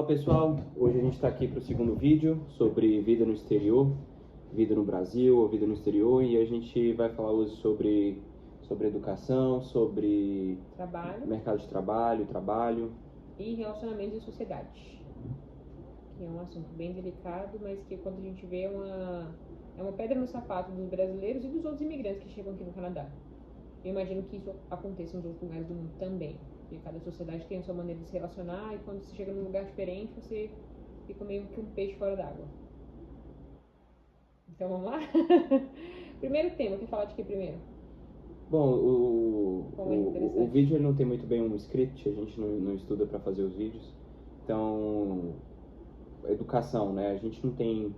Olá pessoal, hoje a gente está aqui para o segundo vídeo sobre vida no exterior, vida no Brasil ou vida no exterior, e a gente vai falar hoje sobre educação, sobre Trabalho mercado de trabalho. e relacionamentos em sociedade, que é um assunto bem delicado, mas que quando a gente vê é uma pedra no sapato dos brasileiros e dos outros imigrantes que chegam aqui no Canadá. Eu imagino que isso aconteça nos outros lugares do mundo também, porque cada sociedade tem a sua maneira de se relacionar e quando você chega num lugar diferente você fica meio que um peixe fora d'água. Então vamos lá? Primeiro tema, quer falar de que primeiro? Bom, Qual é o interessante? vídeo ele não tem muito bem um script, a gente não estuda para fazer os vídeos, então, educação, né? A gente não tem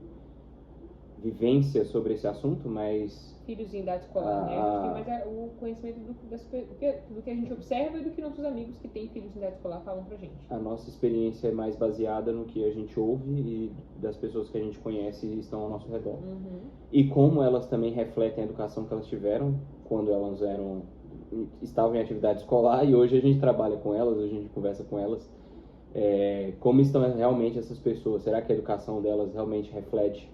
vivência sobre esse assunto, mas Filhos em idade escolar, né? A gente tem mais o conhecimento do que a gente observa e do que nossos amigos que têm filhos em idade escolar falam pra gente. a nossa experiência é mais baseada no que a gente ouve e das pessoas que a gente conhece e estão ao nosso redor. E como elas também refletem a educação que elas tiveram quando elas estavam em atividade escolar, e hoje a gente trabalha com elas, hoje a gente conversa com elas. Como estão realmente essas pessoas? Será que a educação delas realmente reflete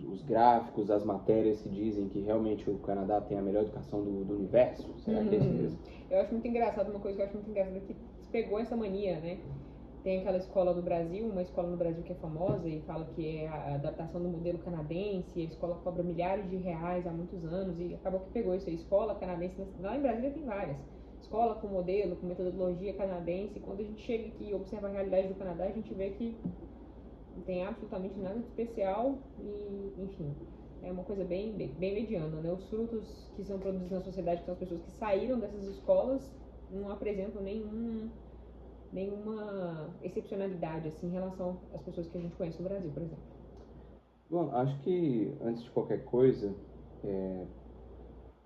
os gráficos, as matérias que dizem que realmente o Canadá tem a melhor educação do universo? Será que é isso mesmo? Eu acho muito engraçado, uma coisa que eu acho muito engraçada é que se pegou essa mania, né? Tem aquela escola no Brasil, uma escola no Brasil que é famosa e fala que é a adaptação do modelo canadense, e a escola cobra milhares de reais há muitos anos e acabou que pegou isso aí. Escola canadense, lá em Brasília tem várias. Escola com modelo, com metodologia canadense. Quando a gente chega aqui e observa a realidade do Canadá, a gente vê que não tem absolutamente nada de especial e, enfim, é uma coisa bem mediana, né? Os frutos que são produzidos na sociedade, que são as pessoas que saíram dessas escolas, não apresentam nenhuma excepcionalidade assim, em relação às pessoas que a gente conhece no Brasil, por exemplo. Bom, acho que antes de qualquer coisa,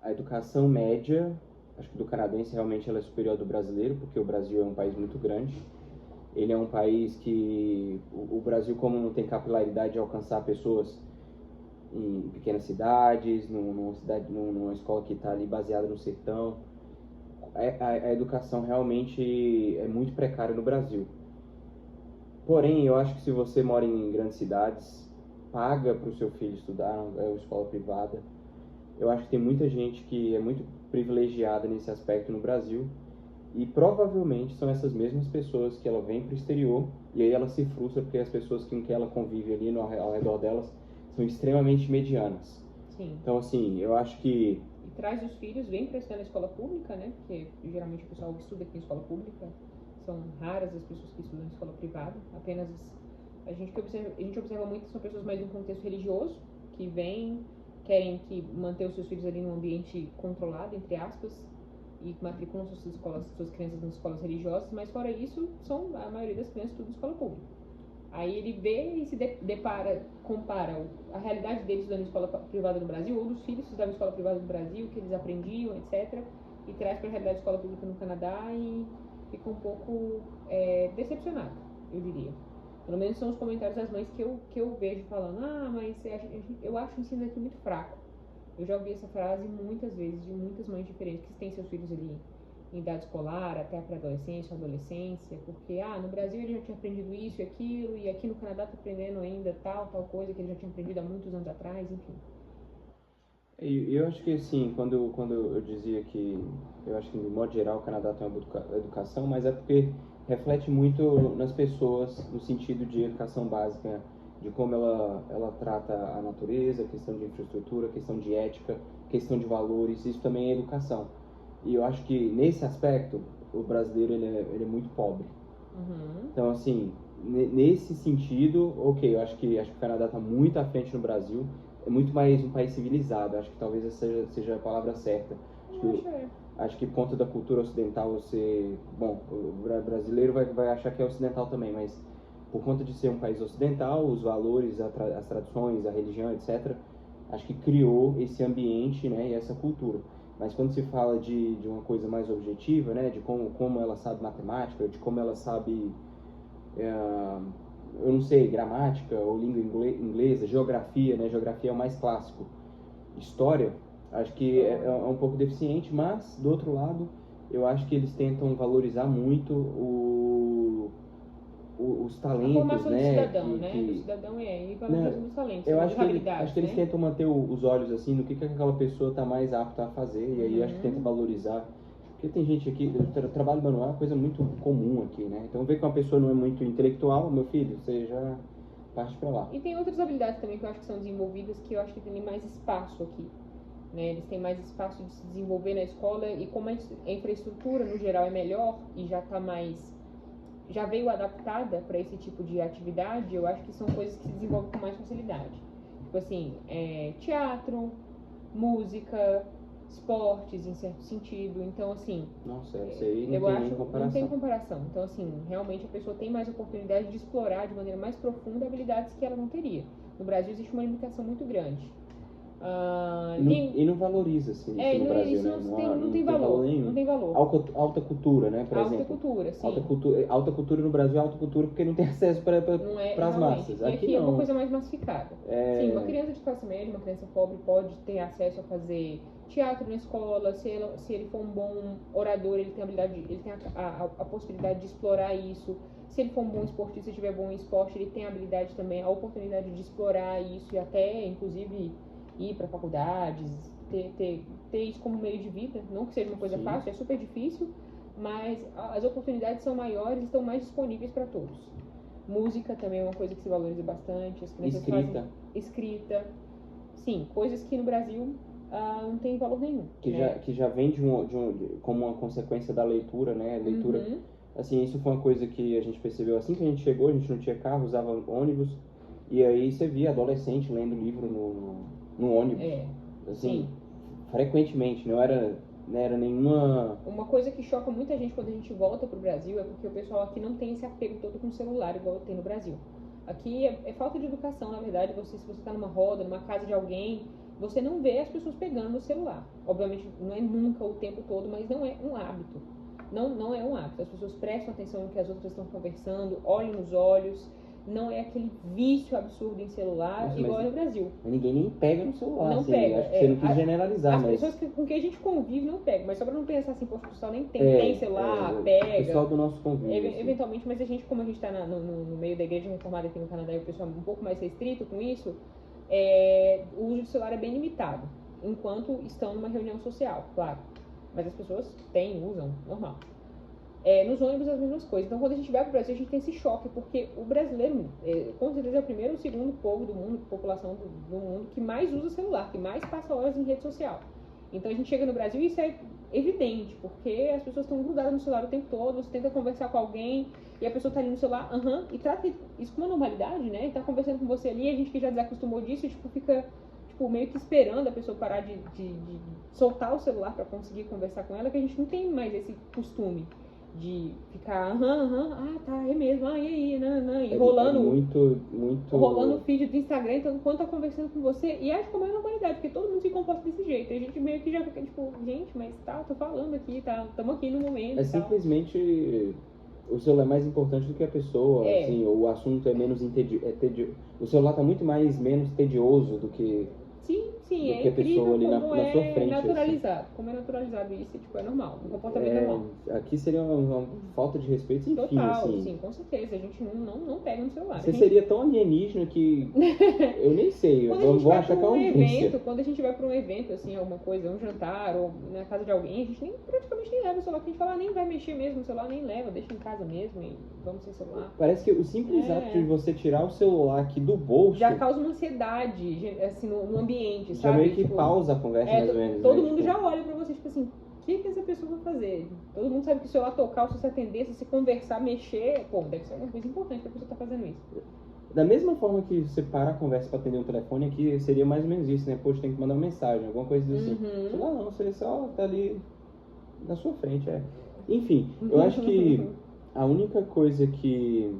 a educação média, acho que do canadense realmente ela é superior à do brasileiro, porque o Brasil é um país muito grande. Ele é um país que o Brasil, como não tem capilaridade de alcançar pessoas em pequenas cidades, numa escola que está ali baseada no sertão, a educação realmente é muito precária no Brasil. Porém, eu acho que se você mora em grandes cidades, paga para o seu filho estudar, é uma escola privada. Eu acho que tem muita gente que é muito privilegiada nesse aspecto no Brasil, e provavelmente são essas mesmas pessoas que ela vem para o exterior e aí ela se frustra porque as pessoas com que ela convive ali ao redor delas são extremamente medianas. Sim. Então, assim, eu acho que... E traz os filhos, vem para estudar na escola pública, né? Porque geralmente o pessoal que estuda aqui em escola pública são raras as pessoas que estudam em escola privada. Apenas a gente observa muito são pessoas mais de um contexto religioso que querem manter os seus filhos ali num ambiente controlado, entre aspas, e matriculam suas crianças nas escolas religiosas, mas fora isso, a maioria das crianças estuda em escola pública. Aí ele vê e se compara a realidade deles estudando em escola privada no Brasil, ou dos filhos que estudavam em escola privada no Brasil, que eles aprendiam, etc., e traz para a realidade da escola pública no Canadá e fica um pouco decepcionado, eu diria. Pelo menos são os comentários das mães que eu vejo falando, mas eu acho o ensino aqui muito fraco. Eu já ouvi essa frase muitas vezes de muitas mães diferentes que têm seus filhos ali em idade escolar, até a pré-adolescência, adolescência, porque no Brasil ele já tinha aprendido isso e aquilo, e aqui no Canadá está aprendendo ainda tal coisa que ele já tinha aprendido há muitos anos atrás, enfim. Eu acho que, assim, quando eu dizia que eu acho que, de modo geral, o Canadá tem uma educação, mas é porque reflete muito nas pessoas, no sentido de educação básica, de como ela trata a natureza, questão de infraestrutura, questão de ética, questão de valores, isso também é educação. E eu acho que, nesse aspecto, o brasileiro ele é muito pobre. Então, assim, nesse sentido, ok, eu acho que o Canadá está muito à frente no Brasil, é muito mais um país civilizado, acho que talvez essa seja a palavra certa. Acho que por conta da cultura ocidental, o brasileiro vai achar que é ocidental também, mas por conta de ser um país ocidental, os valores, as tradições, a religião, etc., acho que criou esse ambiente, né, e essa cultura. Mas quando se fala de uma coisa mais objetiva, né, de como ela sabe matemática, de como ela sabe, eu não sei, gramática ou língua inglesa, geografia, né, geografia é o mais clássico. História, acho que é um pouco deficiente, mas, do outro lado, eu acho que eles tentam valorizar muito os A talentos, formação do né? cidadão, né? Do cidadão e valorização dos talentos, Eu das acho que, habilidades, acho que eles né? tentam manter os olhos assim no que aquela pessoa está mais apta a fazer, e aí acho que tenta valorizar. Porque tem gente aqui, trabalho manual é uma coisa muito comum aqui, né? Então ver que uma pessoa não é muito intelectual, meu filho, você já parte para lá. E tem outras habilidades também que eu acho que são desenvolvidas que eu acho que tem mais espaço aqui. Né? Eles têm mais espaço de se desenvolver na escola e como a infraestrutura no geral é melhor e já veio adaptada para esse tipo de atividade, eu acho que são coisas que se desenvolvem com mais facilidade. Tipo assim, teatro, música, esportes em certo sentido. Então, assim, Nossa, isso aí não eu tem acho nem comparação. não tem comparação. Então, assim, realmente a pessoa tem mais oportunidade de explorar de maneira mais profunda habilidades que ela não teria. No Brasil existe uma limitação muito grande. E não valoriza assim, isso no Brasil, isso né? não tem valor nenhum. Não tem valor. Alta cultura, né? Por Alta exemplo. cultura, sim. Alta cultura no Brasil é alta cultura porque não tem acesso para as massas. E aqui é uma coisa mais massificada. Sim, uma criança de classe média, uma criança pobre pode ter acesso a fazer teatro na escola, se ele for um bom orador, ele tem a possibilidade de explorar isso. Se ele for um bom esportista, tiver bom em esporte, ele tem a habilidade também, a oportunidade de explorar isso e até, inclusive, ir para faculdades, ter isso como meio de vida. Não que seja uma coisa fácil, é super difícil, mas as oportunidades são maiores e estão mais disponíveis para todos. Música também é uma coisa que se valoriza bastante. As crianças fazem escrita. Sim, coisas que no Brasil não tem valor nenhum. Que já vem como uma consequência da leitura, né? Leitura, assim, isso foi uma coisa que a gente percebeu assim que a gente chegou, a gente não tinha carro, usava ônibus, e aí você via adolescente lendo livro no ônibus. Assim, frequentemente, não era nenhuma... Uma coisa que choca muita gente quando a gente volta pro Brasil é porque o pessoal aqui não tem esse apego todo com o celular igual tem no Brasil. Aqui é falta de educação, na verdade. Se você está numa roda, numa casa de alguém, você não vê as pessoas pegando no celular. Obviamente não é nunca o tempo todo, mas não é um hábito. Não é um hábito. As pessoas prestam atenção no que as outras estão conversando, olham nos olhos. Não é aquele vício absurdo em celular igual no Brasil. Ninguém nem pega no celular. Não assim, pega. Acho que você não quis generalizar, as mas... pessoas com quem a gente convive não pegam. Mas só pra não pensar assim, poxa, o pessoal nem tem celular, pega. O pessoal do nosso convívio. Eventualmente, mas como a gente tá no meio da igreja reformada aqui no Canadá e o pessoal é um pouco mais restrito com isso, o uso do celular é bem limitado. Enquanto estão numa reunião social, claro. Mas as pessoas usam, normal. Nos ônibus as mesmas coisas. Então quando a gente vai pro Brasil a gente tem esse choque, porque o brasileiro com certeza é o primeiro ou segundo povo do mundo, população do mundo que mais usa celular, que mais passa horas em rede social. Então a gente chega no Brasil e isso é evidente, porque as pessoas estão grudadas no celular o tempo todo, você tenta conversar com alguém e a pessoa tá ali no celular, e trata isso com uma normalidade, né? E tá conversando com você ali, a gente que já desacostumou disso, fica meio que esperando a pessoa parar de soltar o celular para conseguir conversar com ela, que a gente não tem mais esse costume de ficar, tá, é mesmo, e aí, e rolando rolando o feed do Instagram, então enquanto tá conversando com você, e acho que é uma normalidade, porque todo mundo se comporta desse jeito, a gente meio que já fica tipo, gente, mas tô falando aqui, estamos aqui no momento. Simplesmente o celular é mais importante do que a pessoa, assim, o assunto é menos tedioso, o celular tá muito menos tedioso do que Sim, do que a pessoa ali na sua frente. Naturalizado. Assim. Como é naturalizado isso, é normal. Um comportamento normal. Aqui seria uma falta de respeito sem fim, assim. Sim, com certeza. A gente não pega no celular. Você seria tão alienígena que eu nem sei. Eu vou achar que é uma evento, quando a gente vai para um evento, assim, alguma coisa, um jantar, ou na casa de alguém, a gente praticamente nem leva o celular. A gente fala, nem vai mexer mesmo no celular, nem leva, deixa em casa mesmo e vamos sem celular. Parece que o simples ato de você tirar o celular aqui do bolso já causa uma ansiedade, assim, no ambiente, já sabe? meio que pausa a conversa mais ou menos. Todo mundo já olha pra você, tipo assim, o que essa pessoa vai fazer? Todo mundo sabe que se o celular tocar, se você atender, se você conversar, mexer, deve ser alguma coisa importante que a pessoa tá fazendo isso. Da mesma forma que você para a conversa pra atender um telefone aqui, seria mais ou menos isso, né? Poxa, tem que mandar uma mensagem, alguma coisa assim. Celular não, você só tá ali na sua frente, Enfim, eu acho que a única coisa que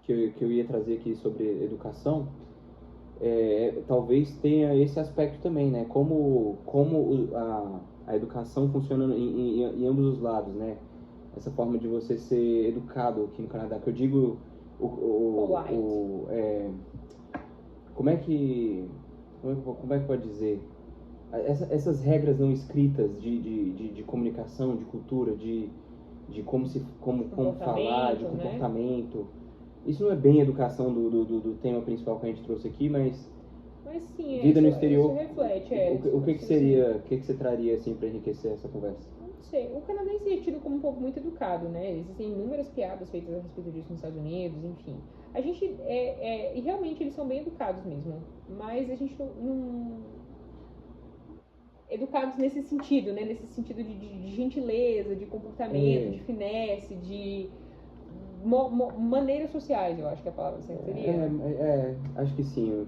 eu ia trazer aqui sobre educação talvez tenha esse aspecto também, né? Como a educação funciona em ambos os lados, né? Essa forma de você ser educado aqui no Canadá, que eu digo como é que pode dizer? Essas regras não escritas de comunicação, de cultura, de de como falar, de Comportamento, né? comportamento. Isso não é bem educação do tema principal que a gente trouxe aqui, mas Mas sim, vida no isso exterior, reflete, o que que seria, o que que você traria assim para enriquecer essa conversa? Não sei, o canadense é tido como um povo muito educado, né? Existem inúmeras piadas feitas a respeito disso nos Estados Unidos, enfim. A gente e realmente eles são bem educados mesmo, mas a gente não educados nesse sentido, né? Nesse sentido de gentileza, de comportamento, de finesse, de maneiras sociais, eu acho que a palavra certa seria. Acho que sim.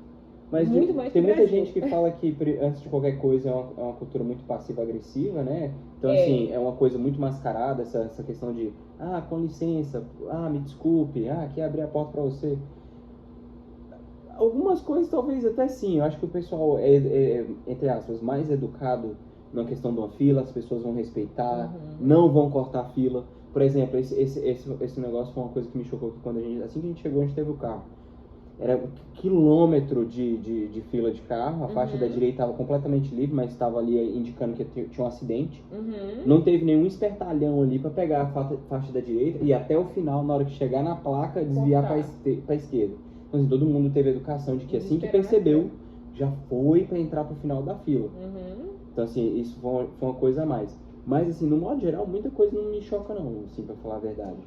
Mas Muito mais tem que muita Brasil. gente que fala que antes de qualquer coisa é uma cultura muito passiva-agressiva, né? Então, assim, é uma coisa muito mascarada, essa questão de, com licença, me desculpe, aqui abrir a porta pra você. Algumas coisas talvez até sim, eu acho que o pessoal entre aspas, mais educado na questão de uma fila, as pessoas vão respeitar, não vão cortar a fila. Por exemplo, esse negócio foi uma coisa que me chocou que quando assim que a gente chegou, a gente teve o carro. Era 1 quilômetro de fila de carro, a faixa da direita estava completamente livre, mas estava ali indicando que tinha um acidente. Não teve nenhum espertalhão ali para pegar a faixa da direita e até o final, na hora que chegar na placa, desviar para a esquerda. Então, assim, todo mundo teve a educação de que assim que percebeu, já foi para entrar para o final da fila. Então, assim, isso foi uma coisa a mais. Mas, assim, no modo geral, muita coisa não me choca não, assim, para falar a verdade.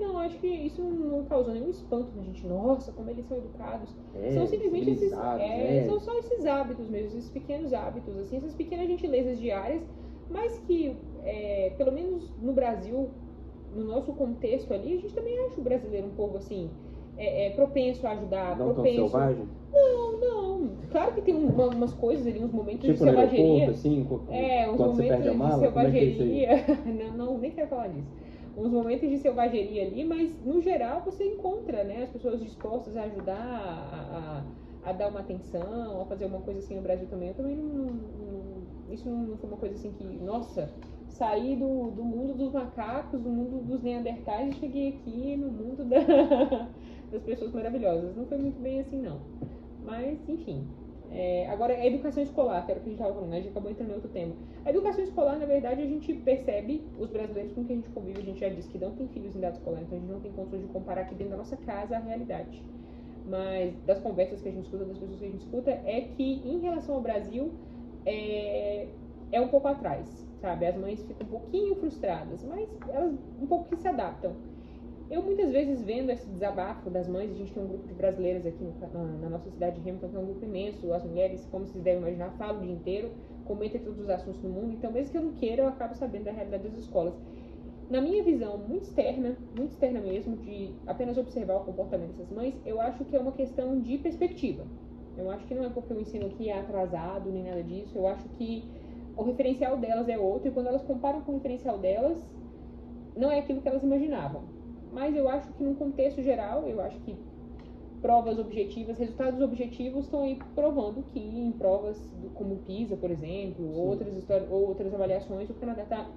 Não, acho que isso não causou nenhum espanto na gente. Nossa, como eles são educados. São simplesmente esses, são só esses hábitos mesmo, esses pequenos hábitos, assim, essas pequenas gentilezas diárias, mas que, pelo menos no Brasil, no nosso contexto ali, a gente também acha o brasileiro um pouco assim, propenso a ajudar, não propenso. Tão selvagem? Não. Claro que tem umas coisas ali, uns momentos tipo de selvageria. Assim, uns quando momentos você perde a mala, de selvageria. Como é que é isso não, nem quero falar disso. Uns momentos de selvageria ali, mas no geral você encontra, né, as pessoas dispostas a ajudar, a dar uma atenção, a fazer uma coisa assim no Brasil também. Eu também isso não foi uma coisa assim que, nossa, saí do mundo dos macacos, do mundo dos neandertais e cheguei aqui no mundo das pessoas maravilhosas. Não foi muito bem assim, não. Mas, enfim. Agora, a educação escolar, que era o que a gente estava falando, né? A gente acabou entrando em outro tema. A educação escolar, na verdade, a gente percebe, os brasileiros com quem a gente convive, a gente já disse que não tem filhos em idade escolar, então a gente não tem condições de comparar aqui dentro da nossa casa a realidade. Mas, das conversas que a gente escuta, das pessoas que a gente escuta, é que, em relação ao Brasil, é um pouco atrás, sabe? As mães ficam um pouquinho frustradas, mas elas um pouco que se adaptam. Eu muitas vezes vendo esse desabafo das mães, a gente tem um grupo de brasileiras aqui na nossa cidade de Hamilton, que é um grupo imenso, as mulheres, como vocês devem imaginar, falam o dia inteiro, comentam todos os assuntos do mundo, então mesmo que eu não queira, eu acabo sabendo da realidade das escolas. Na minha visão, muito externa mesmo, de apenas observar o comportamento dessas mães, eu acho que é uma questão de perspectiva. Eu acho que não é porque o ensino aqui é atrasado, nem nada disso, eu acho que o referencial delas é outro, e quando elas comparam com o referencial delas, não é aquilo que elas imaginavam. Mas eu acho que, num contexto geral, eu acho que provas objetivas, resultados objetivos estão aí provando que em provas como o PISA, por exemplo, outras avaliações, o Canadá está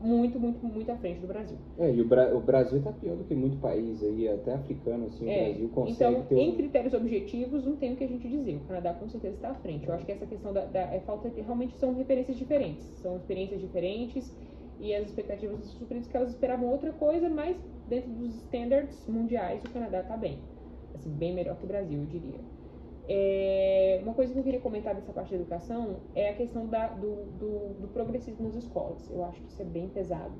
muito, muito, muito à frente do Brasil. E o Brasil está pior do que muito país aí, até africano, assim, o Brasil consegue então, em critérios objetivos, não tem o que a gente dizer. O Canadá com certeza está à frente. Eu acho que essa questão da falta de, realmente são referências diferentes, são experiências diferentes, e as expectativas dos supridos que elas esperavam outra coisa, mas dentro dos standards mundiais o Canadá está bem. Assim, bem melhor que o Brasil, eu diria. Uma coisa que eu queria comentar dessa parte da educação é a questão do progressismo nas escolas. Eu acho que isso é bem pesado.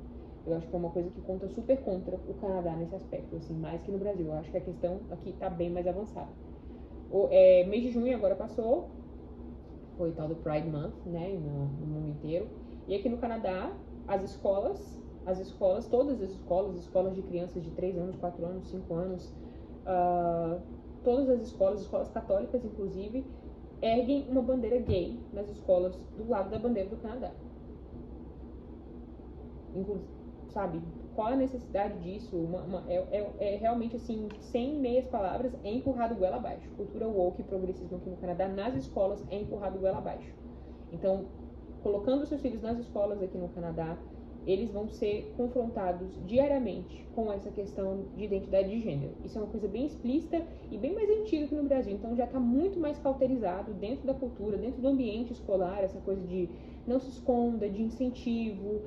Eu acho que é uma coisa que conta super contra o Canadá nesse aspecto, assim, mais que no Brasil. Eu acho que a questão aqui está bem mais avançada. Mês de junho agora passou, foi o tal do Pride Month, né, no mundo inteiro. E aqui no Canadá, todas as escolas de crianças de 3 anos, 4 anos, 5 anos, todas as escolas católicas inclusive, erguem uma bandeira gay nas escolas do lado da bandeira do Canadá. Sabe, qual a necessidade disso? Realmente assim, sem meias palavras, é empurrado goela abaixo. Cultura woke e progressismo aqui no Canadá, nas escolas, é empurrado goela abaixo. Então, colocando seus filhos nas escolas aqui no Canadá, eles vão ser confrontados diariamente com essa questão de identidade de gênero. Isso é uma coisa bem explícita e bem mais antiga que no Brasil, então já está muito mais cauterizado dentro da cultura, dentro do ambiente escolar, essa coisa de não se esconda, de incentivo.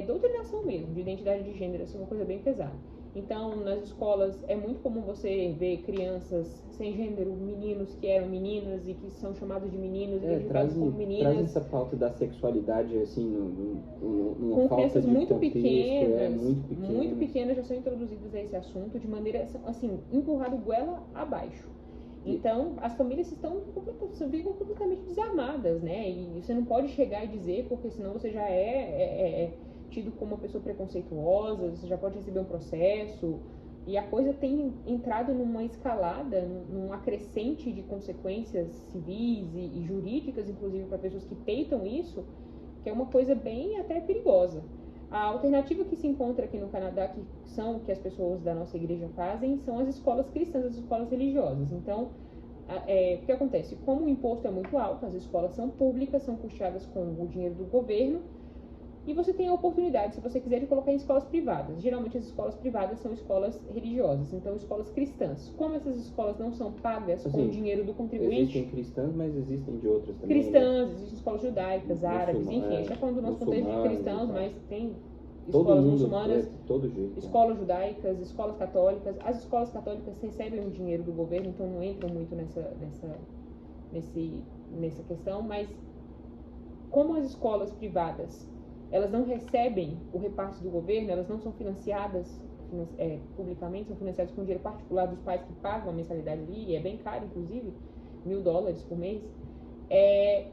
doutrinação mesmo, de identidade de gênero, assim, uma coisa bem pesada. Então, nas escolas, é muito comum você ver crianças sem gênero, meninos que eram meninas e que são chamados de meninos, identificados como meninas. Traz essa falta da sexualidade, assim, numa com falta crianças de muito contexto, pequenas, muito pequenas já são introduzidas a esse assunto de maneira, assim, empurrado goela abaixo. Então, as famílias ficam completamente desarmadas, né? E você não pode chegar e dizer, porque senão você já é tido como uma pessoa preconceituosa, você já pode receber um processo. E a coisa tem entrado numa escalada, num acrescente de consequências civis e jurídicas, inclusive para pessoas que peitam isso, que é uma coisa bem até perigosa. A alternativa que se encontra aqui no Canadá, que as pessoas da nossa igreja fazem, são as escolas cristãs, as escolas religiosas. Então, o que acontece? Como o imposto é muito alto, as escolas são públicas, são custeadas com o dinheiro do governo, e você tem a oportunidade, se você quiser, de colocar em escolas privadas. Geralmente as escolas privadas são escolas religiosas, então escolas cristãs. Como essas escolas não são pagas com o dinheiro do contribuinte... Existem cristãs, mas existem de outras também. Cristãs, né? Existem escolas judaicas, árabes, enfim, a gente está falando do nosso contexto de cristãos, mas tem escolas muçulmanas, escolas judaicas, escolas católicas. As escolas católicas recebem o dinheiro do governo, então não entram muito nessa questão, mas como as escolas privadas elas não recebem o repasse do governo, elas não são financiadas publicamente, são financiadas com dinheiro particular dos pais que pagam a mensalidade ali, e é bem caro, inclusive, $1.000 por mês,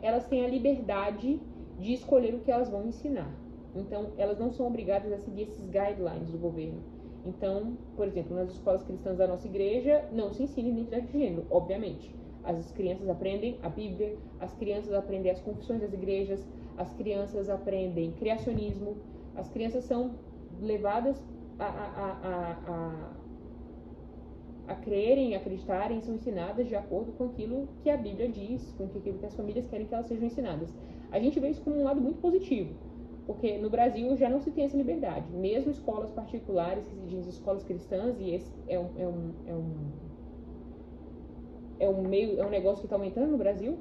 elas têm a liberdade de escolher o que elas vão ensinar. Então, elas não são obrigadas a seguir esses guidelines do governo. Então, por exemplo, nas escolas cristãs da nossa igreja, não se ensina identidade de gênero, obviamente. As crianças aprendem a Bíblia, as crianças aprendem as confissões das igrejas, as crianças aprendem criacionismo, as crianças são levadas a crerem, acreditarem, são ensinadas de acordo com aquilo que a Bíblia diz, com aquilo que as famílias querem que elas sejam ensinadas. A gente vê isso como um lado muito positivo, porque no Brasil já não se tem essa liberdade. Mesmo escolas particulares, que se dizem escolas cristãs, e esse é um negócio que está aumentando no Brasil,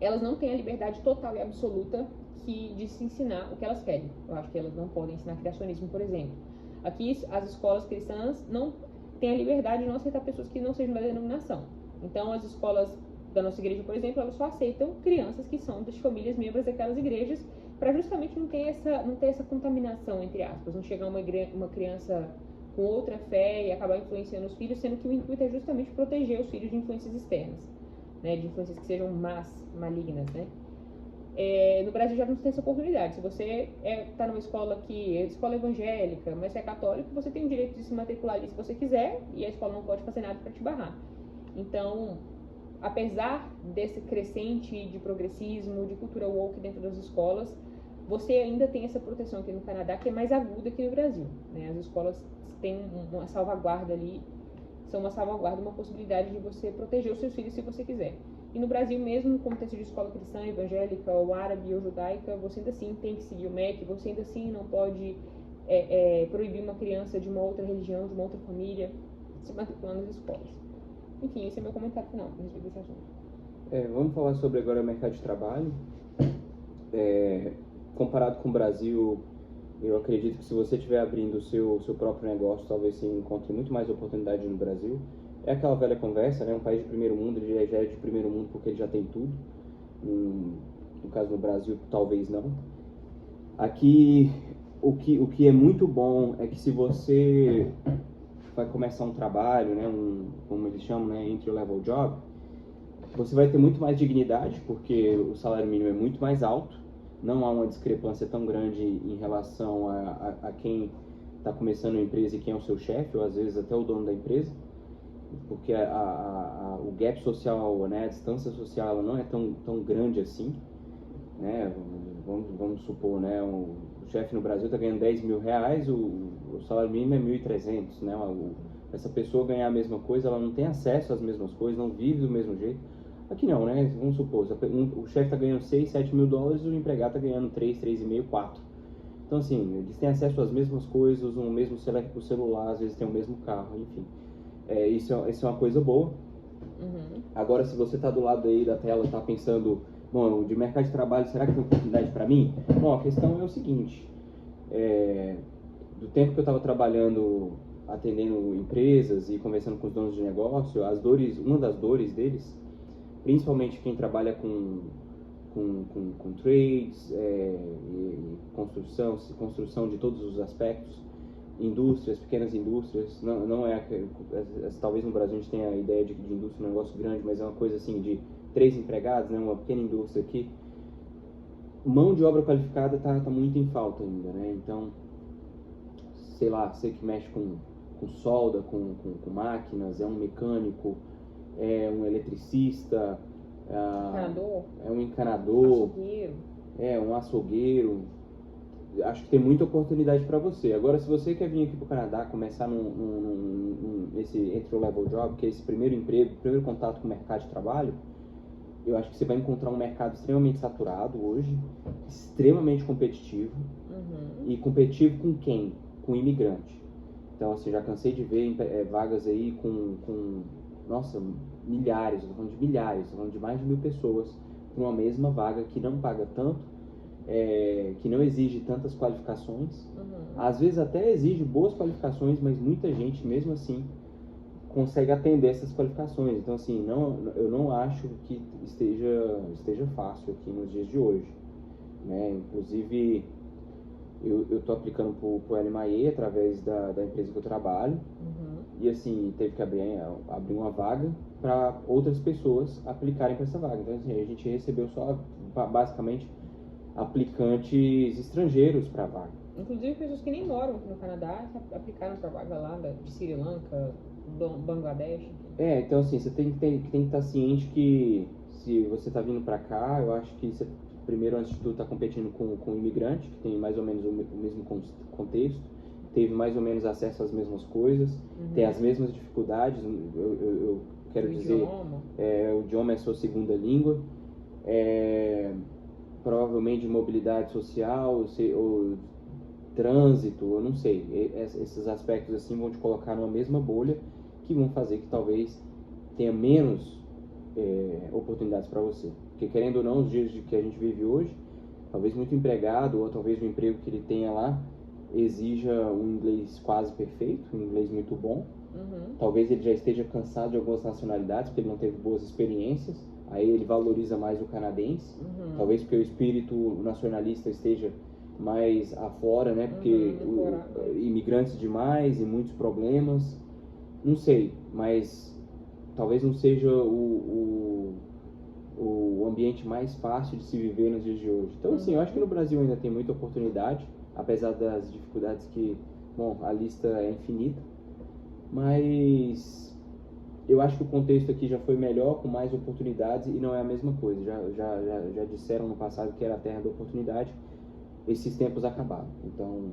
elas não têm a liberdade total e absoluta de se ensinar o que elas querem. Eu acho que elas não podem ensinar criacionismo, por exemplo. Aqui, as escolas cristãs não têm a liberdade de não aceitar pessoas que não sejam da denominação. Então, as escolas da nossa igreja, por exemplo, elas só aceitam crianças que são das famílias membros daquelas igrejas, para justamente não ter essa contaminação, entre aspas. Não chegar uma criança com outra fé e acabar influenciando os filhos, sendo que o intuito é justamente proteger os filhos de influências externas, né, de influências que sejam malignas, né? No Brasil já não tem essa oportunidade. Se você está numa escola escola evangélica, mas você é católico, você tem o direito de se matricular ali se você quiser, e a escola não pode fazer nada para te barrar. Então, apesar desse crescente de progressismo, de cultura woke dentro das escolas, você ainda tem essa proteção aqui no Canadá, que é mais aguda que no Brasil, né? As escolas têm uma salvaguarda ali, são uma salvaguarda, uma possibilidade de você proteger os seus filhos se você quiser. E no Brasil mesmo, no contexto de escola cristã, evangélica, ou árabe, ou judaica, você ainda assim tem que seguir o MEC, você ainda assim não pode proibir uma criança de uma outra religião, de uma outra família, se matriculando nas escolas. Enfim, esse é meu comentário final a respeito desse assunto. Vamos falar sobre agora o mercado de trabalho. Comparado com o Brasil, eu acredito que se você estiver abrindo o seu próprio negócio, talvez você encontre muito mais oportunidade no Brasil. É aquela velha conversa, né? Um país de primeiro mundo, ele já é de primeiro mundo porque ele já tem tudo. No caso, no Brasil, talvez não. Aqui, o que é muito bom é que se você vai começar um trabalho, né? Como eles chamam, né? Entry-level job, você vai ter muito mais dignidade, porque o salário mínimo é muito mais alto. Não há uma discrepância tão grande em relação a quem está começando a empresa e quem é o seu chefe, ou às vezes até o dono da empresa, porque o gap social, né, a distância social, ela não é tão grande assim, né? Vamos supor, né, o chefe no Brasil está ganhando R$10.000, o salário mínimo é 1.300, né? Essa pessoa ganhar a mesma coisa, ela não tem acesso às mesmas coisas, não vive do mesmo jeito. Aqui não, né? Vamos supor, o chefe está ganhando $6.000, $7.000, o empregado está ganhando 3, 3,5, 4. Então, assim, eles têm acesso às mesmas coisas, usam o mesmo celular, às vezes tem o mesmo carro, enfim. Isso é uma coisa boa. Uhum. Agora, se você está do lado aí da tela e está pensando, Bom, de mercado de trabalho, será que tem oportunidade para mim? Bom, a questão é o seguinte, do tempo que eu estava trabalhando, atendendo empresas e conversando com os donos de negócio, uma das dores deles, principalmente quem trabalha com trades, e construção de todos os aspectos, indústrias, pequenas indústrias, não é, talvez no Brasil a gente tenha a ideia de indústria um negócio grande, mas é uma coisa assim de 3 empregados, né, uma pequena indústria aqui, mão de obra qualificada tá muito em falta ainda, né, então, sei lá, você que mexe com solda, com máquinas, é um mecânico, é um eletricista, é um encanador, açougueiro. é um açougueiro. Acho que tem muita oportunidade para você. Agora, se você quer vir aqui para o Canadá, começar nesse entry-level job, que é esse primeiro emprego, primeiro contato com o mercado de trabalho, eu acho que você vai encontrar um mercado extremamente saturado hoje, extremamente competitivo. E competitivo com quem? Com imigrante. Então, assim, já cansei de ver vagas aí nossa, milhares, estou falando de milhares, estou falando de mais de 1.000 pessoas para uma mesma vaga que não paga tanto, que não exige tantas qualificações. Às vezes até exige boas qualificações, mas muita gente, mesmo assim, consegue atender essas qualificações. Então, assim, eu não acho que esteja fácil aqui nos dias de hoje, né? Inclusive, eu estou aplicando para o LMIA através da empresa que eu trabalho. E, assim, teve que abrir uma vaga para outras pessoas aplicarem para essa vaga. Então, assim, a gente recebeu só, basicamente, aplicantes estrangeiros para a vaga. Inclusive pessoas que nem moram aqui no Canadá aplicaram para a vaga lá de Sri Lanka, Bangladesh. Então assim, você tem que estar ciente que se você está vindo para cá, eu acho que você, primeiro, antes de tudo, está competindo com um imigrante, que tem mais ou menos o mesmo contexto, teve mais ou menos acesso às mesmas coisas, tem as mesmas dificuldades, eu quero dizer, o idioma é sua segunda língua, provavelmente de mobilidade social, ou trânsito, eu não sei, esses aspectos assim vão te colocar numa mesma bolha, que vão fazer que talvez tenha menos oportunidades para você. Porque, querendo ou não, os dias que a gente vive hoje, talvez muito empregado, ou talvez o emprego que ele tenha lá exija um inglês quase perfeito, um inglês muito bom. Talvez ele já esteja cansado de algumas nacionalidades, porque ele não teve boas experiências, aí ele valoriza mais o canadense. Talvez porque o espírito nacionalista esteja mais afora, né? Porque imigrantes demais e muitos problemas. Não sei, mas talvez não seja o ambiente mais fácil de se viver nos dias de hoje. Então, assim, eu acho que no Brasil ainda tem muita oportunidade, apesar das dificuldades que, bom, a lista é infinita, mas eu acho que o contexto aqui já foi melhor, com mais oportunidades, e não é a mesma coisa. Já disseram no passado que era a terra da oportunidade, esses tempos acabaram. Então,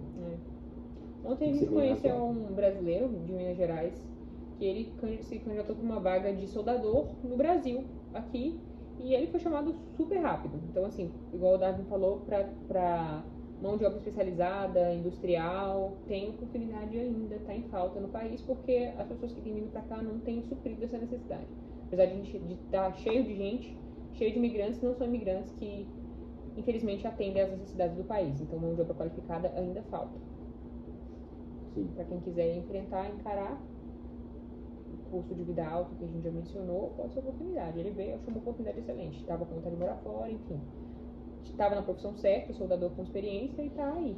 ontem a gente conheceu um brasileiro de Minas Gerais que ele se candidatou para uma vaga de soldador no Brasil, aqui, e ele foi chamado super rápido. Então, assim, igual o Darwin falou, para mão de obra especializada, industrial, tem oportunidade ainda, está em falta no país, porque as pessoas que têm vindo para cá não têm suprido essa necessidade. Apesar de a gente estar cheio de gente, cheio de imigrantes, não são imigrantes que, infelizmente, atendem às necessidades do país. Então, mão de obra qualificada ainda falta. Para quem quiser encarar o custo de vida alto que a gente já mencionou, pode ser oportunidade. Ele veio, achou uma oportunidade excelente. Estava com vontade de morar fora, enfim. Estava na profissão certa, soldador com experiência, e está aí.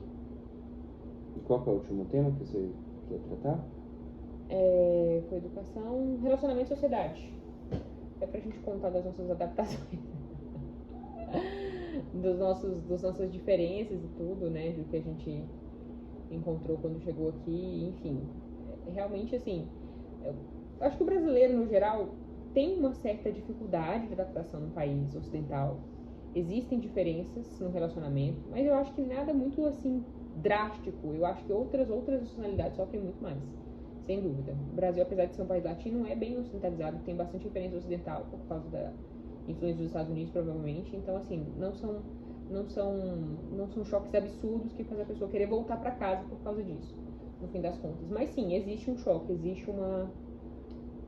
E qual que é o último tema que você quer tratar? Foi educação, relacionamento e sociedade. É pra gente contar das nossas adaptações. das nossas diferenças e tudo, né? Do que a gente encontrou quando chegou aqui, enfim. Realmente, assim, eu acho que o brasileiro, no geral, tem uma certa dificuldade de adaptação no país ocidental. Existem diferenças no relacionamento, mas eu acho que nada muito, assim, drástico. Eu acho que outras nacionalidades sofrem muito mais, sem dúvida. O Brasil, apesar de ser um país latino, é bem ocidentalizado, tem bastante diferença ocidental por causa da influência dos Estados Unidos, provavelmente. Então, assim, não são choques absurdos que fazem a pessoa querer voltar para casa por causa disso, no fim das contas. Mas sim, existe um choque, existe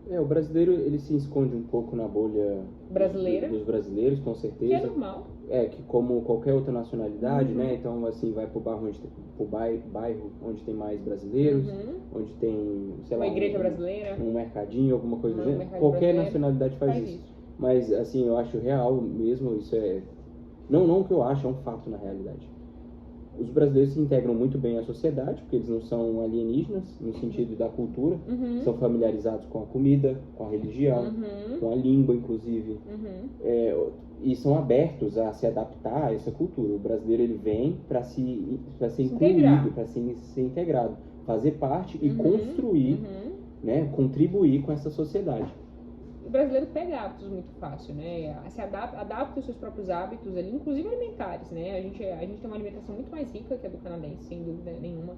O brasileiro, ele se esconde um pouco na bolha Brasileira. dos brasileiros, com Que é certeza. normal. Que como qualquer outra nacionalidade, né? Então, assim, vai pro bairro onde tem mais brasileiros, onde tem, sei lá, uma igreja brasileira, um mercadinho, alguma coisa do gênero. mercado Qualquer brasileiro nacionalidade faz isso. Mas, assim, eu acho real mesmo, isso é... Não o que eu acho, é um fato na realidade. Os brasileiros se integram muito bem à sociedade, porque eles não são alienígenas, no sentido da cultura. São familiarizados com a comida, com a religião, com a língua, inclusive. E são abertos a se adaptar a essa cultura. O brasileiro, ele vem para ser incluído, para ser integrado, fazer parte e construir, né, contribuir com essa sociedade. O brasileiro pega hábitos muito fácil, né? Se adapta os seus próprios hábitos ali, inclusive alimentares, né? A gente tem uma alimentação muito mais rica que a do canadense, sem dúvida nenhuma.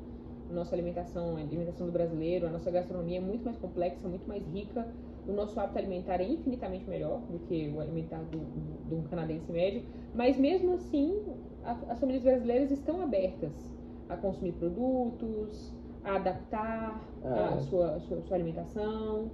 A nossa alimentação, a alimentação do brasileiro, a nossa gastronomia é muito mais complexa, muito mais rica. O nosso hábito alimentar é infinitamente melhor do que o alimentar do canadense médio. Mas mesmo assim, as famílias brasileiras estão abertas a consumir produtos, a adaptar a sua alimentação.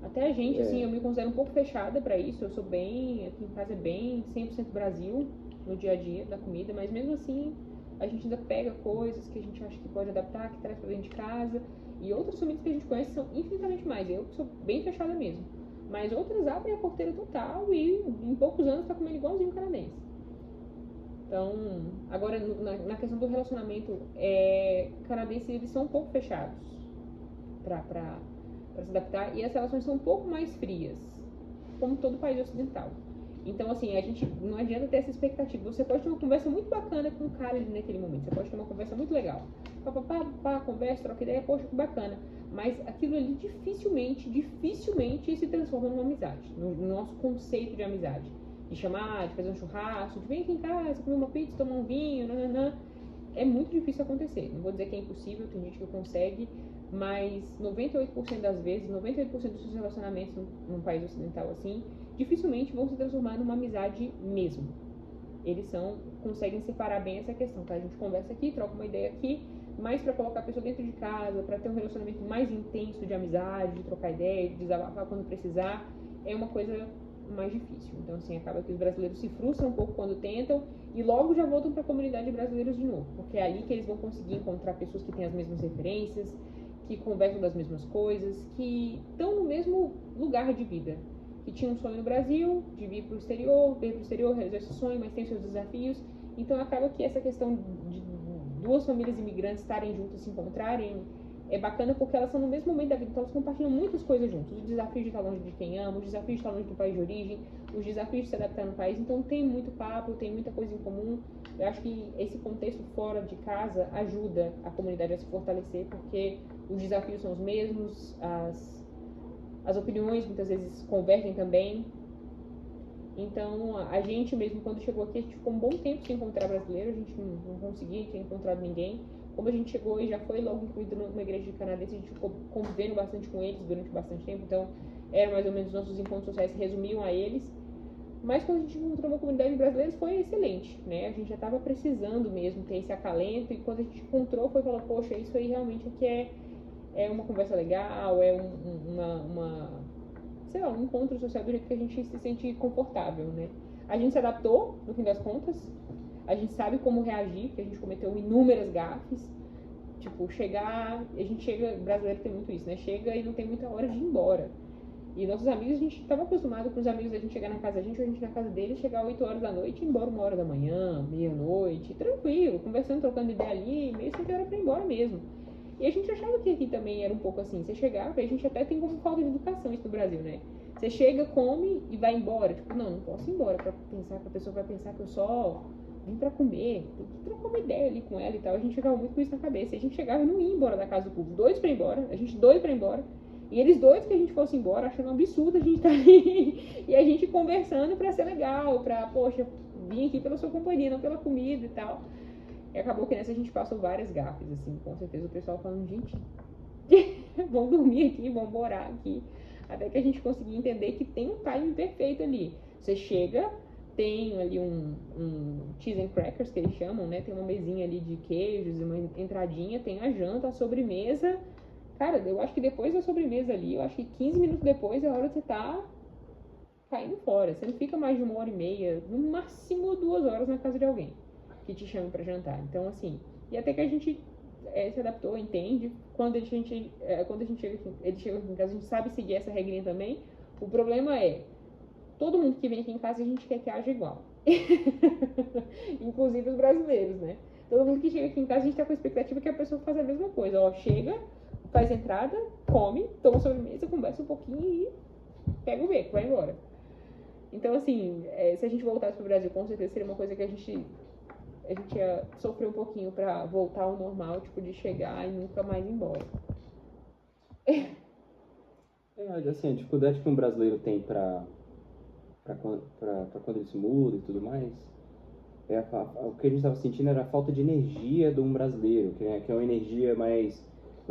Até a gente, assim, eu me considero um pouco fechada pra isso. Eu sou bem, aqui em casa é bem 100% Brasil no dia a dia da comida, mas mesmo assim a gente ainda pega coisas que a gente acha que pode adaptar, que traz pra dentro de casa. E outras famílias que a gente conhece são infinitamente mais. Eu sou bem fechada mesmo. Mas outras abrem a porteira total e em poucos anos tá comendo igualzinho o canadense. Então, agora na questão do relacionamento, canadenses eles são um pouco fechados pra se adaptar, e as relações são um pouco mais frias, como todo país ocidental. Então, assim, a gente não adianta ter essa expectativa. Você pode ter uma conversa muito bacana com o cara ali naquele momento, você pode ter uma conversa muito legal. Conversa, troca ideia, poxa, que bacana. Mas aquilo ali dificilmente se transforma numa amizade, no nosso conceito de amizade. De chamar, de fazer um churrasco, de vir aqui em casa, comer uma pizza, tomar um vinho, nananã. É muito difícil acontecer. Não vou dizer que é impossível, tem gente que consegue, mas 98% das vezes, 98% dos seus relacionamentos num país ocidental assim, dificilmente vão se transformar numa amizade mesmo. Eles conseguem separar bem essa questão, tá? A gente conversa aqui, troca uma ideia aqui, mas para colocar a pessoa dentro de casa, para ter um relacionamento mais intenso de amizade, de trocar ideia, de desabafar quando precisar, é uma coisa mais difícil. Então, assim, acaba que os brasileiros se frustram um pouco quando tentam e logo já voltam para a comunidade de brasileiros de novo, porque é ali que eles vão conseguir encontrar pessoas que têm as mesmas referências, que conversam das mesmas coisas, que estão no mesmo lugar de vida, que tinham um sonho no Brasil, de vir para o exterior, realizar esse sonho, mas tem seus desafios. Então acaba que essa questão de duas famílias imigrantes estarem juntas, se encontrarem, é bacana porque elas estão no mesmo momento da vida, então elas compartilham muitas coisas juntas. Os desafios de estar longe de quem ama, os desafios de estar longe do país de origem, os desafios de se adaptar no país. Então tem muito papo, tem muita coisa em comum. Eu acho que esse contexto fora de casa ajuda a comunidade a se fortalecer, porque os desafios são os mesmos, as opiniões muitas vezes convergem também. Então, a gente mesmo, quando chegou aqui, a gente ficou um bom tempo sem encontrar brasileiro, a gente não conseguia, tinha encontrado ninguém. Como a gente chegou e já foi logo incluído numa igreja de canadense, a gente ficou convivendo bastante com eles durante bastante tempo, então eram mais ou menos nossos encontros sociais se resumiam a eles. Mas quando a gente encontrou uma comunidade de brasileiros foi excelente, né? A gente já estava precisando mesmo ter esse acalento, e quando a gente encontrou foi falar, poxa, isso aí realmente aqui é uma conversa legal, é sei lá, um encontro social do jeito que a gente se sente confortável, né? A gente se adaptou, no fim das contas, a gente sabe como reagir, porque a gente cometeu inúmeras gafes, tipo, brasileiro tem muito isso, né? Chega e não tem muita hora de ir embora. E nossos amigos, a gente estava acostumado com os amigos da gente chegar na casa da gente, ou a gente na casa deles, chegar 8 horas da noite e ir embora 1 hora da manhã, meia-noite, tranquilo, conversando, trocando ideia ali, meio sem ter hora pra ir embora mesmo. E a gente achava que aqui também era um pouco assim, você chegava, e a gente até tem como falta de educação isso no Brasil, né? Você chega, come e vai embora, tipo, não posso ir embora pra pensar que a pessoa vai pensar que eu só vim pra comer, tem que trocar uma ideia ali com ela e tal. A gente chegava muito com isso na cabeça, e a gente chegava e não ia embora da casa do povo, doidos pra ir embora, a gente doido pra ir embora. E eles doidos que a gente fosse embora, achando um absurdo a gente estar ali. E a gente conversando pra ser legal, pra, poxa, vim aqui pela sua companhia, não pela comida e tal. E acabou que nessa a gente passou várias gafes, assim, com certeza o pessoal falando, gente, vão dormir aqui, vão morar aqui. Até que a gente conseguiu entender que tem um timing perfeito ali. Você chega, tem ali um cheese and crackers, que eles chamam, né? Tem uma mesinha ali de queijos, uma entradinha, tem a janta, a sobremesa. Cara, eu acho que depois da sobremesa ali, eu acho que 15 minutos depois é a hora de você tá caindo fora. Você não fica mais de 1h30, no máximo 2 horas na casa de alguém que te chame pra jantar. Então, assim, e até que a gente se adaptou, entende. Quando quando a gente chega aqui, ele chega aqui em casa, a gente sabe seguir essa regrinha também. O problema é, todo mundo que vem aqui em casa, a gente quer que haja igual. Inclusive os brasileiros, né? Todo mundo que chega aqui em casa, a gente tá com a expectativa que a pessoa faça a mesma coisa. Ó, chega, faz entrada, come, toma sobremesa, conversa um pouquinho e pega o beco, vai embora. Então, assim, se a gente voltasse pro Brasil, com certeza seria uma coisa que a gente ia sofrer um pouquinho pra voltar ao normal, tipo, de chegar e nunca mais ir embora. Assim, a dificuldade que um brasileiro tem pra quando ele se muda e tudo mais, o que a gente estava sentindo era a falta de energia de um brasileiro, que é uma energia mais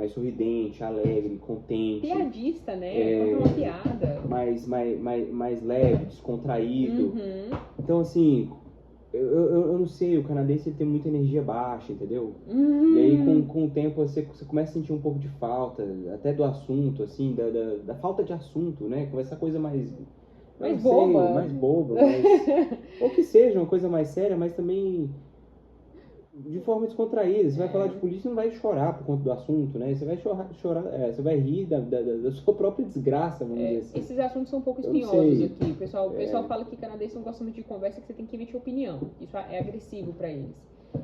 sorridente, alegre, contente. Piadista, né? Conta uma piada. Mais leve, descontraído. Uhum. Então, assim, eu não sei, o canadense ele tem muita energia baixa, entendeu? Uhum. E aí, com o tempo, você começa a sentir um pouco de falta, até do assunto, assim, da falta de assunto, né? Com essa coisa mais boba, ou que seja uma coisa mais séria, mas também de forma descontraída. Você vai falar de política, não vai chorar por conta do assunto, né? Você vai chorar, você vai rir da sua própria desgraça, vamos dizer assim. Esses assuntos são um pouco espinhosos aqui. O pessoal fala que canadense não gosta muito de conversa, que você tem que emitir opinião. Isso é agressivo pra eles.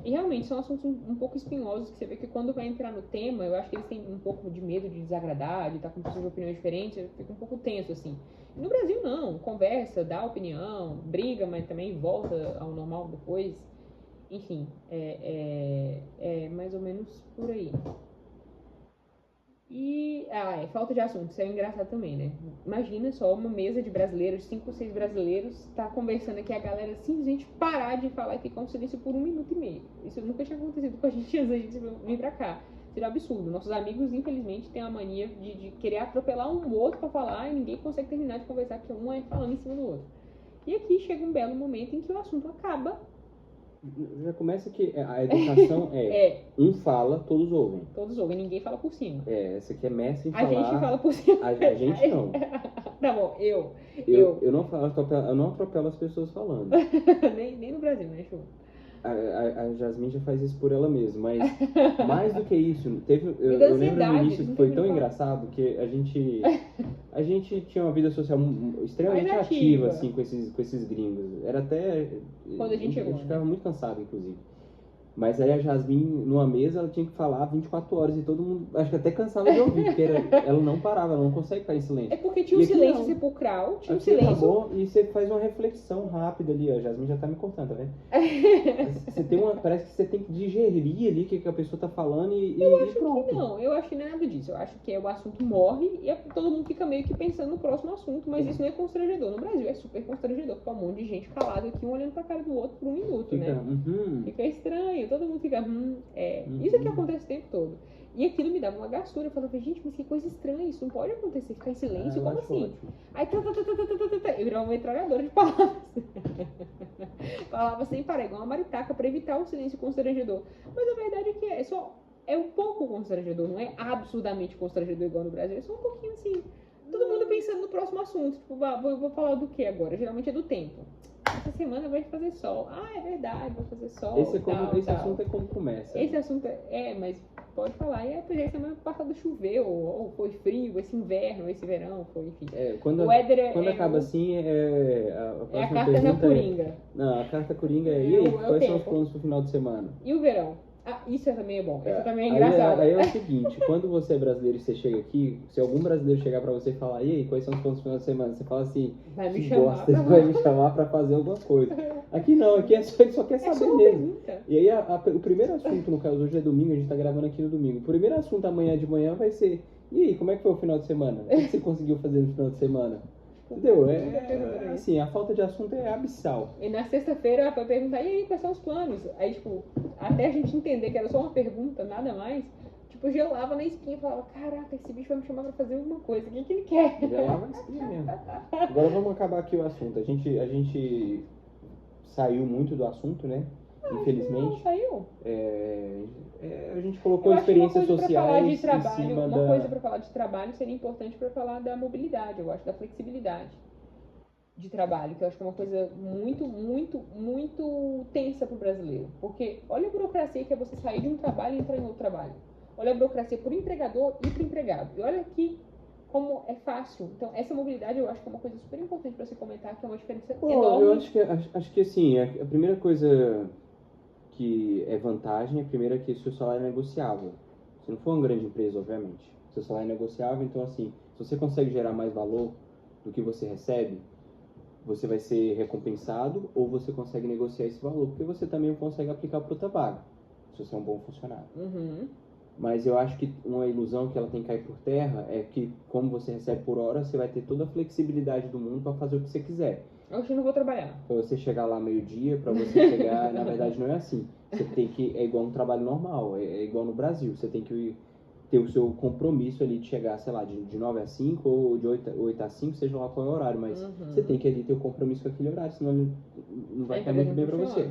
E realmente são assuntos um pouco espinhosos, que você vê que quando vai entrar no tema, eu acho que eles têm um pouco de medo de desagradar, de estar com pessoas de opiniões diferentes, fica um pouco tenso, assim. E no Brasil, não. Conversa, dá opinião, briga, mas também volta ao normal depois. Enfim, é mais ou menos por aí. E, falta de assunto, isso é engraçado também, né? Imagina só uma mesa de brasileiros, 5 ou 6 brasileiros, tá conversando aqui, a galera simplesmente parar de falar e ficar um silêncio por 1 minuto e meio. Isso nunca tinha acontecido com a gente antes da gente vir pra cá. Seria um absurdo. Nossos amigos, infelizmente, têm a mania de querer atropelar um outro pra falar e ninguém consegue terminar de conversar, porque um é falando em cima do outro. E aqui chega um belo momento em que o assunto acaba. Já começa que a educação um fala, todos ouvem. Todos ouvem, ninguém fala por cima. Essa aqui é mestre em a falar. A gente fala por cima. A gente não. Tá bom, eu não atropelo as pessoas falando. nem no Brasil, né, Chu? A Jasmine já faz isso por ela mesma, mas mais do que isso, eu lembro no início que foi tão engraçado que a gente tinha uma vida social extremamente ativa, assim, com esses gringos. Era até... Quando a gente chegou, a gente ficava muito cansado, inclusive. Mas aí a Jasmine, numa mesa, ela tinha que falar 24 horas e todo mundo, acho que até cansava de ouvir, porque ela não parava, ela não consegue ficar em silêncio. É porque tinha um silêncio sepulcral, tinha um silêncio... Acabou, e você faz uma reflexão rápida ali, a Jasmine já tá me cortando, tá vendo? Parece que você tem que digerir ali o que a pessoa tá falando eu acho que não, eu acho que não é nada disso. Eu acho que o assunto morre e todo mundo fica meio que pensando no próximo assunto, mas isso não é constrangedor. No Brasil é super constrangedor, ficar um monte de gente calado aqui, um olhando pra cara do outro por 1 minuto, né? Fica estranho, todo mundo fica, Isso é que acontece o tempo todo. E aquilo me dava uma gastura, eu falava, gente, mas que coisa estranha, isso não pode acontecer, ficar em silêncio, como assim? Ótimo. Aí, eu virava uma metralhadora de palavras. Falava sem parar, igual uma maritaca, pra evitar o silêncio constrangedor. Mas a verdade é que é um pouco constrangedor, não é absurdamente constrangedor igual no Brasil, é só um pouquinho assim, todo mundo pensando no próximo assunto, tipo, vou falar do que agora? Geralmente é do tempo. Essa semana vai fazer sol. É verdade, vai fazer sol. Esse assunto é como começa. Esse assunto mas pode falar. E aí, semana passada choveu, ou foi frio, esse inverno, esse verão, foi, enfim. Quando acaba assim, a carta da Coringa. Não, a carta Coringa e aí, quais são os planos pro final de semana? E o verão? Isso também é bom, isso também é engraçado. Aí é o seguinte, quando você é brasileiro e você chega aqui, se algum brasileiro chegar pra você e falar, e aí, quais são os planos do final de semana? Você fala assim, vai me chamar pra fazer alguma coisa. Aqui não, aqui a gente só quer saber mesmo. Pergunta. E aí o primeiro assunto, no caso, hoje é domingo, a gente tá gravando aqui no domingo. O primeiro assunto amanhã de manhã vai ser, e aí, como é que foi o final de semana? O que você conseguiu fazer no final de semana? Entendeu? Assim, a falta de assunto é abissal. E na sexta-feira foi perguntar, e aí, quais são os planos? Aí, tipo, até a gente entender que era só uma pergunta, nada mais, tipo, gelava na espinha e falava, caraca, esse bicho vai me chamar pra fazer alguma coisa, o que ele quer? Gelava na espinha mesmo. Agora vamos acabar aqui o assunto. A gente saiu muito do assunto, né? infelizmente. Não, saiu. A gente colocou Eu acho que experiências uma coisa pra falar sociais de trabalho, em cima uma coisa da... para falar de trabalho seria importante para falar da mobilidade, eu acho, da flexibilidade de trabalho, que eu acho que é uma coisa muito, muito, muito tensa para o brasileiro. Porque olha a burocracia que é você sair de um trabalho e entrar em outro trabalho. Olha a burocracia para o empregador e para o empregado. E olha aqui como é fácil. Então, essa mobilidade eu acho que é uma coisa super importante para você comentar, que é uma diferença enorme. Eu acho que assim, a primeira coisa que é vantagem, a primeira é que seu salário é negociável. Se não for uma grande empresa, obviamente. Seu salário é negociável, então assim, se você consegue gerar mais valor do que você recebe, você vai ser recompensado ou você consegue negociar esse valor, porque você também consegue aplicar para outra vaga, se você é um bom funcionário. Mas eu acho que uma ilusão que ela tem que cair por terra é que, como você recebe por hora, você vai ter toda a flexibilidade do mundo para fazer o que você quiser. Hoje eu não vou trabalhar. Para você chegar lá meio-dia, para você chegar... Na verdade, não é assim. Você tem que... É igual um trabalho normal, é igual no Brasil. Você tem que ter o seu compromisso ali de chegar, sei lá, de 9 a 5 ou de 8 a 5, seja lá qual é o horário. Mas você tem que ali ter o compromisso com aquele horário, senão não vai estar muito bem para você.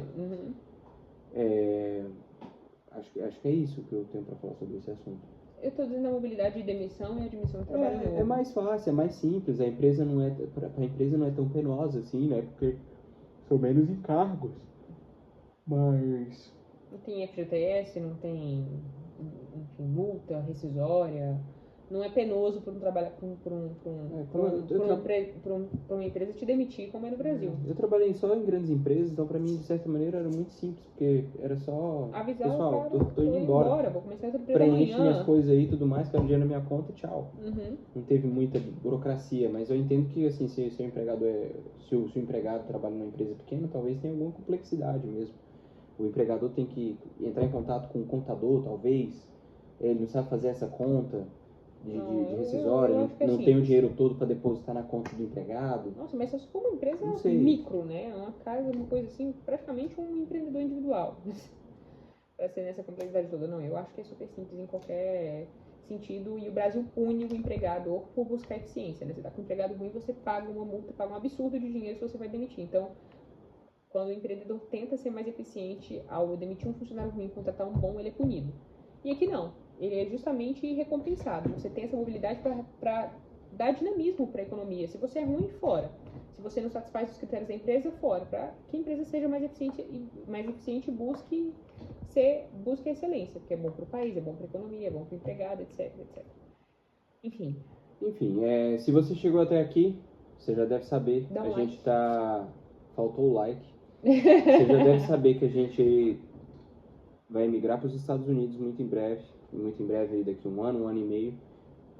Acho que é isso que eu tenho para falar sobre esse assunto. Eu estou dizendo a mobilidade de demissão e a admissão de trabalho novo. É mais fácil, é mais simples. A empresa não é... Para a empresa não é tão penosa assim, né? Porque são menos encargos. Mas... Não tem FGTS, não tem, enfim, multa rescisória. Não é penoso para uma empresa te demitir, como é no Brasil. Eu trabalhei só em grandes empresas, então para mim, de certa maneira, era muito simples, porque era só... Avisar pessoal, o cara, tô indo embora. Vou começar outra empresa Preenche amanhã. minhas coisas aí e tudo mais, quero dinheiro na minha conta e tchau. Não teve muita burocracia, mas eu entendo que, assim, se o empregado trabalha numa empresa pequena, talvez tenha alguma complexidade mesmo. O empregador tem que entrar em contato com o contador, talvez. Ele não sabe fazer essa conta de rescisória, não assim, tem o dinheiro todo para depositar na conta do empregado. Nossa, mas se for uma empresa micro, né? Uma casa, uma coisa assim, praticamente um empreendedor individual. Para ser nessa complexidade toda, não. Eu acho que é super simples em qualquer sentido, e o Brasil pune o empregador por buscar eficiência, né? Você tá com um empregado ruim, você paga uma multa, paga um absurdo de dinheiro se você vai demitir. Então, quando o empreendedor tenta ser mais eficiente ao demitir um funcionário ruim e contratar um bom, ele é punido. E aqui não. Ele é justamente recompensado. Você tem essa mobilidade para dar dinamismo para a economia. Se você é ruim, fora. Se você não satisfaz os critérios da empresa, fora. Para que a empresa seja mais eficiente e busque a excelência, porque é bom para o país, é bom para a economia, é bom para o empregado, etc, etc. Enfim, se você chegou até aqui, você já deve saber. Dá um a like. gente tá... Faltou o like. Você já deve saber que a gente vai emigrar para os Estados Unidos muito em breve, daqui a um ano e meio.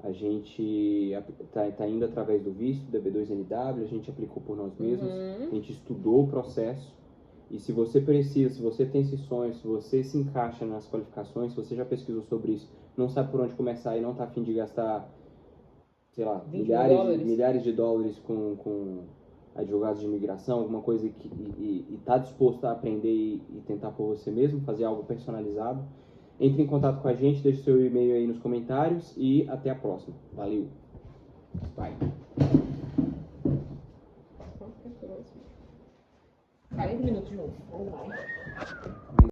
A gente tá indo através do visto, da B2NW, a gente aplicou por nós mesmos, a gente estudou o processo. E se você precisa, se você tem esse sonho, se você se encaixa nas qualificações, se você já pesquisou sobre isso, não sabe por onde começar e não tá a fim de gastar, sei lá, milhares de dólares com advogados de imigração, alguma coisa e tá disposto a aprender e tentar por você mesmo, fazer algo personalizado, entre em contato com a gente, deixe seu e-mail aí nos comentários e até a próxima. Valeu! Bye! 40 minutos de novo.